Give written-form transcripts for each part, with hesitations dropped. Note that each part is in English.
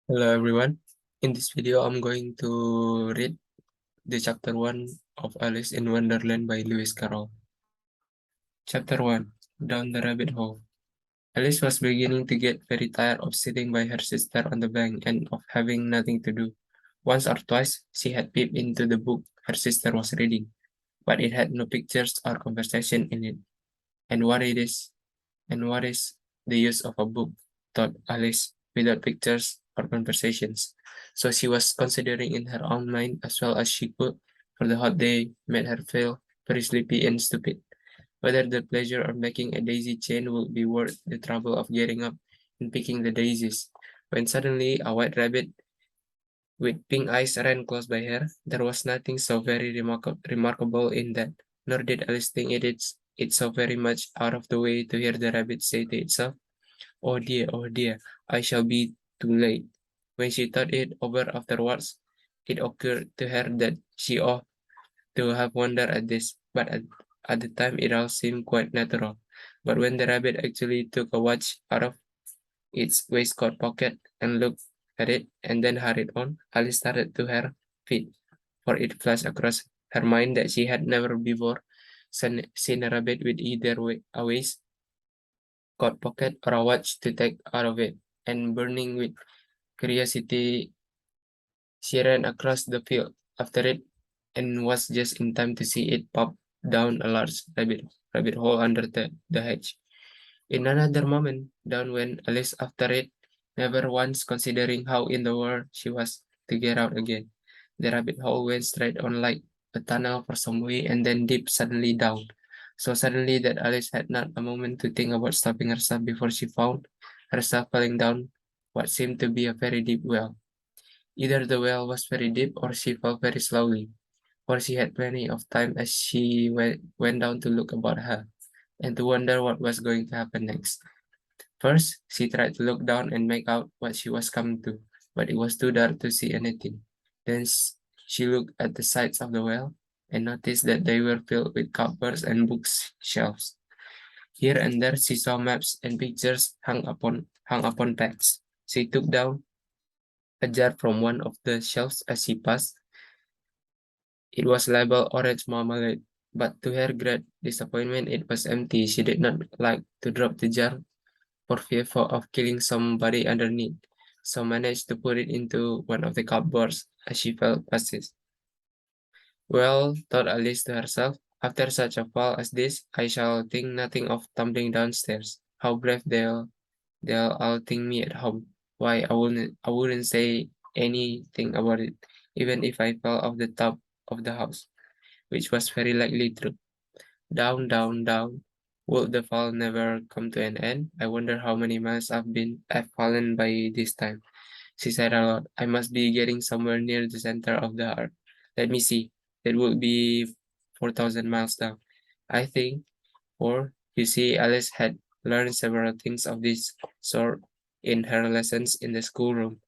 Hello everyone. In this video, I'm going to read the chapter 1 of Alice in Wonderland by Lewis Carroll. Chapter 1, Down the Rabbit Hole. Alice was beginning to get very tired of sitting by her sister on the bank and of having nothing to do. Once or twice, she had peeped into the book her sister was reading, but it had no pictures or conversation in it. And what is the use of a book, thought Alice, without pictures or conversations? So she was considering in her own mind as well as she could, for the hot day made her feel very sleepy and stupid, whether the pleasure of making a daisy chain would be worth the trouble of getting up and picking the daisies. When suddenly a white rabbit with pink eyes ran close by her. There was nothing so very remarkable in that, nor did Alice think it so very much out of the way to hear the rabbit say to itself, oh dear, I shall be too late." When she thought it over afterwards, it occurred to her that she ought to have wondered at this, but at the time it all seemed quite natural. But when the rabbit actually took a watch out of its waistcoat pocket and looked at it and then hurried on, Alice started to her feet, for it flashed across her mind that she had never before seen a rabbit with either a waistcoat pocket or a watch to take out of it, and burning with curiosity, she ran across the field after it and was just in time to see it pop down a large rabbit hole under the hedge. In another moment, down went Alice after it, never once considering how in the world she was to get out again. The rabbit hole went straight on like a tunnel for some way and then dipped suddenly down. So suddenly that Alice had not a moment to think about stopping herself before she found herself falling down what seemed to be a very deep well. Either the well was very deep or she fell very slowly, for she had plenty of time as she went down to look about her and to wonder what was going to happen next. First, she tried to look down and make out what she was coming to, but it was too dark to see anything. Then she looked at the sides of the well and noticed that they were filled with cupboards and bookshelves. Here and there she saw maps and pictures hung upon pegs. She took down a jar from one of the shelves as she passed. It was labeled orange marmalade, but to her great disappointment it was empty. She did not like to drop the jar for fearful of killing somebody underneath, so managed to put it into one of the cupboards as she felt past it. Well, thought Alice to herself, after such a fall as this, I shall think nothing of tumbling downstairs. How brave they'll all think me at home. Why, I wouldn't say anything about it, even if I fell off the top of the house, which was very likely true. Down, down, down. Would the fall never come to an end? I wonder how many miles I've fallen by this time. She said aloud, I must be getting somewhere near the center of the earth. Let me see. It would be 4,000 miles down. I think, for you see, Alice had learned several things of this sort in her lessons in the schoolroom,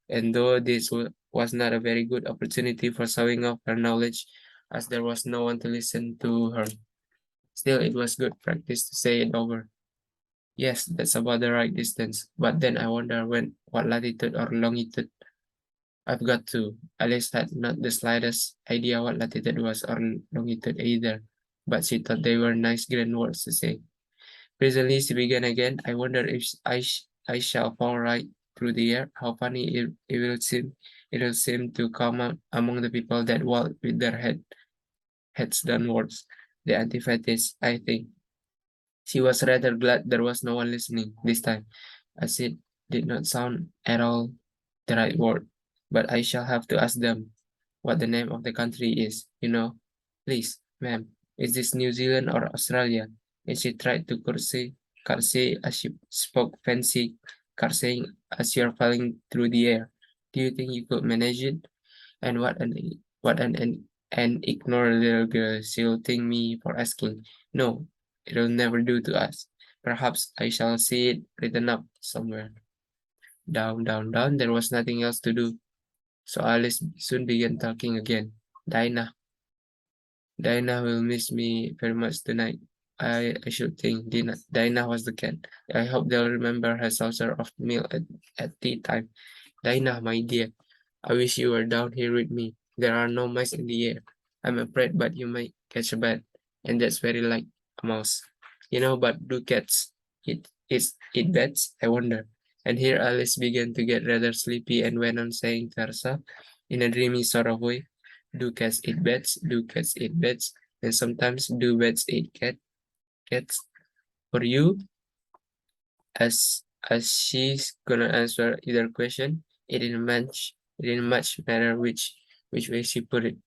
and though this was not a very good opportunity for showing off her knowledge, as there was no one to listen to her. Still, it was good practice to say it over. Yes, that's about the right distance. But then I wonder what latitude or longitude I've got to. Alice had not the slightest idea what latitude was or longitude either, but she thought they were nice grand words to say. Presently she began again. I wonder if I shall fall right through the air. How funny it will seem to come out among the people that walk with their heads downwards. The antithesis, I think. She was rather glad there was no one listening this time, as it did not sound at all the right word. But I shall have to ask them what the name of the country is, you know. Please, ma'am, is this New Zealand or Australia? And she tried to curtsy as she spoke fancy, curtsying as you're falling through the air. Do you think you could manage it? And what an ignorant little girl, she'll thank me for asking. No, it'll never do to us. Perhaps I shall see it written up somewhere. Down, down, down, there was nothing else to do. So Alice soon began talking again. Dinah, Dinah will miss me very much tonight. I should think Dinah was the cat. I hope they'll remember her saucer of milk at tea time. Dinah, my dear, I wish you were down here with me. There are no mice in the air. I'm afraid, but you might catch a bat, and that's very like a mouse. But do cats eat bats? I wonder. And here Alice began to get rather sleepy and went on saying to herself, in a dreamy sort of way, do cats eat bats? Do cats eat bats? And sometimes do bats eat cats? For you, as she's gonna answer either question, it didn't much matter which way she put it.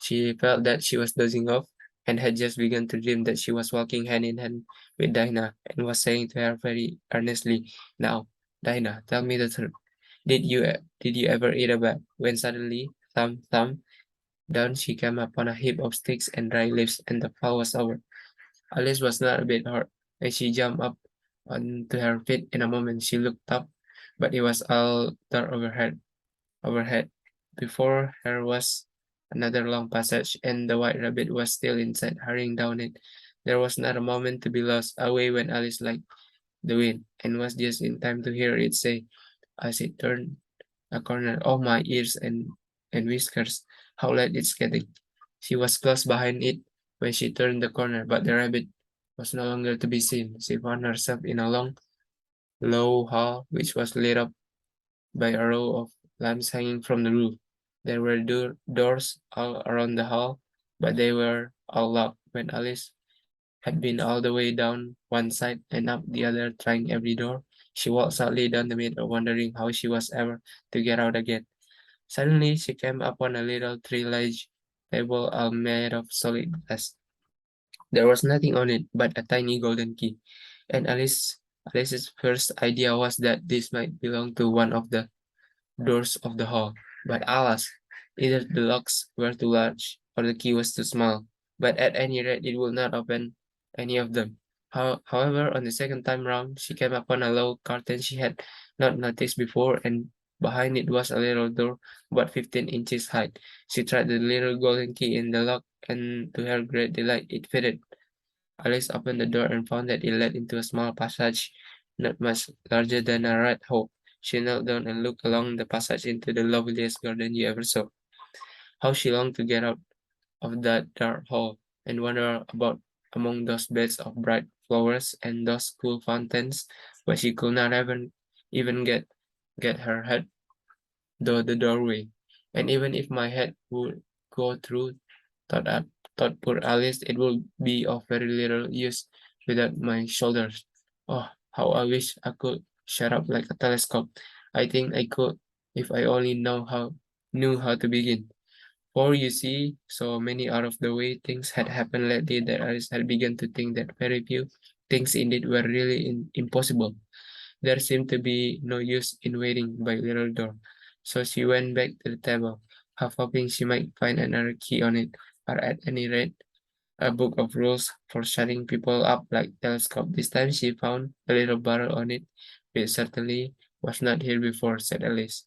She felt that she was dozing off and had just begun to dream that she was walking hand in hand with Dinah and was saying to her very earnestly, now, Dinah, tell me the truth. Did you ever eat a bat? When suddenly, thump, down she came upon a heap of sticks and dry leaves, and the fall was over. Alice was not a bit hurt, and she jumped up onto her feet in a moment. She looked up, but it was all dark overhead. Before her was another long passage, and the white rabbit was still inside, hurrying down it. There was not a moment to be lost. Away went Alice like the wind, and was just in time to hear it say, as it turned a corner, oh my ears and whiskers, how late it's getting. She was close behind it when she turned the corner, but the rabbit was no longer to be seen. She found herself in a long, low hall, which was lit up by a row of lamps hanging from the roof. There were doors all around the hall, but they were all locked. When Alice had been all the way down one side and up the other, trying every door, she walked sadly down the middle, wondering how she was ever to get out again. Suddenly, she came upon a little tree-large table all made of solid glass. There was nothing on it but a tiny golden key, and Alice's first idea was that this might belong to one of the doors of the hall. But alas, either the locks were too large or the key was too small. But at any rate, it would not open any of them. However, on the second time round, she came upon a low curtain she had not noticed before, and behind it was a little door about 15 inches high. She tried the little golden key in the lock, and to her great delight, it fitted. Alice opened the door and found that it led into a small passage, not much larger than a rat hole. She knelt down and looked along the passage into the loveliest garden you ever saw. How she longed to get out of that dark hall and wander about among those beds of bright flowers and those cool fountains, but she could not even get her head through the doorway. And even if my head would go through, thought, I, thought poor Alice, it would be of very little use without my shoulders. Oh, how I wish I could shut up like a telescope. I think I could if I only knew how to begin. For you see, so many out of the way things had happened lately that Alice had begun to think that very few things indeed were really impossible. There seemed to be no use in waiting by the little door, so she went back to the table, half hoping she might find another key on it, or at any rate, a book of rules for shutting people up like telescope. This time she found a little barrel on it, which certainly was not here before, said Alice.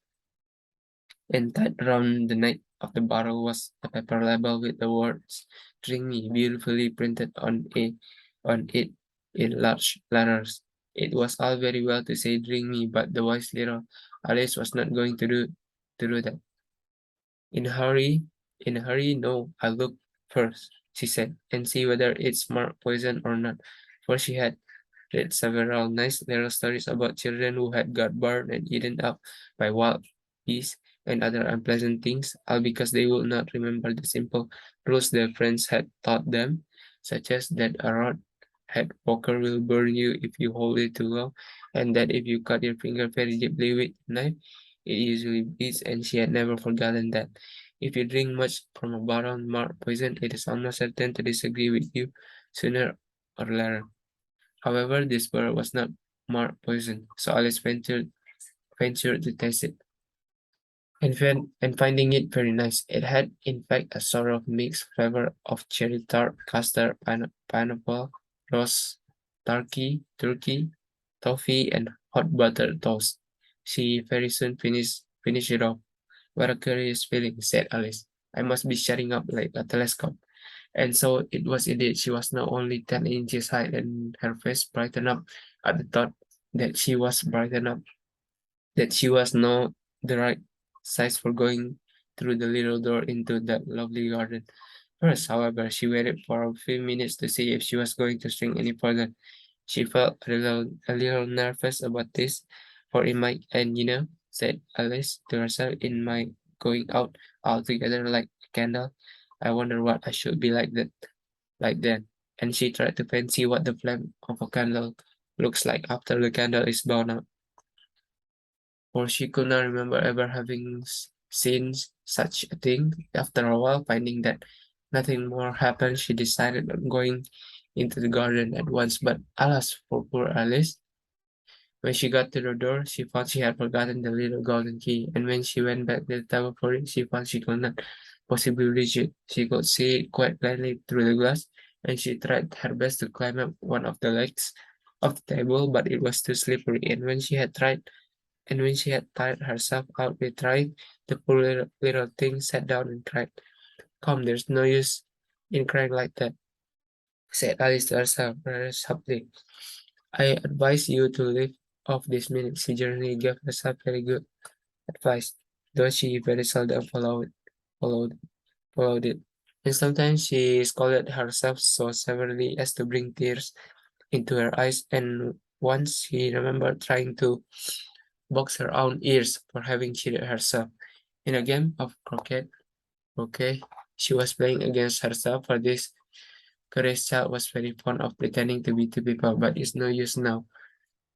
And tied round the neck of the barrel was a paper label with the words "Drink Me" beautifully printed on it in large letters. It was all very well to say "Drink me," but the wise little Alice was not going to do that. In a hurry, no, I'll look first, she said, and see whether it's marked poison or not, for she had read several nice little stories about children who had got burned and eaten up by wild beasts and other unpleasant things, all because they would not remember the simple rules their friends had taught them, such as that a rod-head poker will burn you if you hold it too long, and that if you cut your finger very deeply with a knife, it usually bleeds, and she had never forgotten that. If you drink much from a bottle marked poison, it is almost certain to disagree with you sooner or later. However, this bird was not marked poison, so Alice ventured to taste it, and finding it very nice. It had, in fact, a sort of mixed flavor of cherry tart, custard, pineapple, rose, turkey, toffee, and hot buttered toast. She very soon finished it off. What a curious feeling, said Alice. I must be shutting up like a telescope. And so it was indeed. She was now only 10 inches high, and her face brightened up at the thought that she was brightened up, that she was now the right size for going through the little door into that lovely garden. First, however, she waited for a few minutes to see if she was going to shrink any further. She felt a little nervous about this, for it might end, said Alice to herself, in my going out altogether like a candle. I wonder what I should be like then. And she tried to fancy what the flame of a candle looks like after the candle is blown out, for she could not remember ever having seen such a thing. After a while, finding that nothing more happened, she decided on going into the garden at once. But alas, for poor Alice, when she got to the door, she found she had forgotten the little golden key, and when she went back to the table for it, she found she could not possibly reach it. She could see it quite plainly through the glass, and she tried her best to climb up one of the legs of the table, but it was too slippery, and when she had tired herself out with trying, the poor little thing sat down and cried. Come, there's no use in crying like that, said Alice to herself rather sharply. I advise you to leave off this minute. She generally gave herself very good advice, though she very seldom followed, followed it. And sometimes she scolded herself so severely as to bring tears into her eyes, and once she remembered trying to box her own ears for having cheated herself in a game of croquet. She was playing against herself, for this curious child was very fond of pretending to be two people, but it's no use now,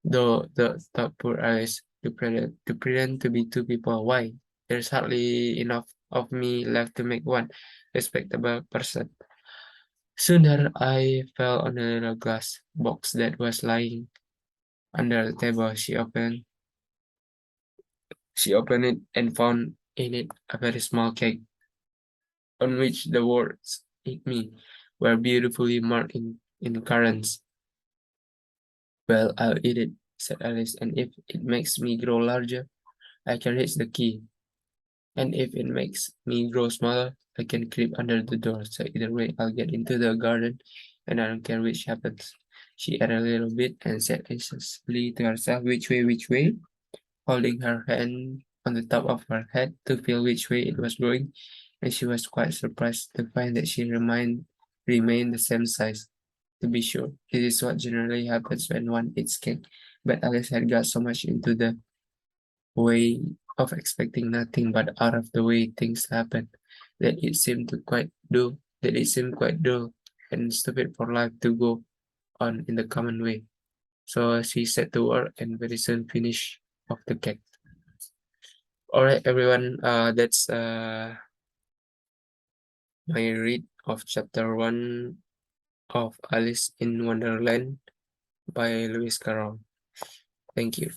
though the thought poor Alice, to pretend to be two people. Why? There's hardly enough of me left to make one respectable person. Soon her eye fell on a little glass box that was lying under the table. She opened it and found in it a very small cake, on which the words "Eat me" were beautifully marked in currants. Well, I'll eat it, said Alice, and if it makes me grow larger, I can reach the key. And if it makes me grow smaller, I can creep under the door. So either way, I'll get into the garden, and I don't care which happens. She added a little bit and said anxiously to herself, which way? Holding her hand on the top of her head to feel which way it was growing, and she was quite surprised to find that she remained the same size. To be sure, this is what generally happens when one eats cake, but Alice had got so much into the way of expecting nothing but out of the way things happen that it seemed quite dull and stupid for life to go on in the common way. So she set to work and very soon finished off the cake. All right, everyone. That's my read of chapter 1 of Alice in Wonderland by Lewis Carroll. Thank you.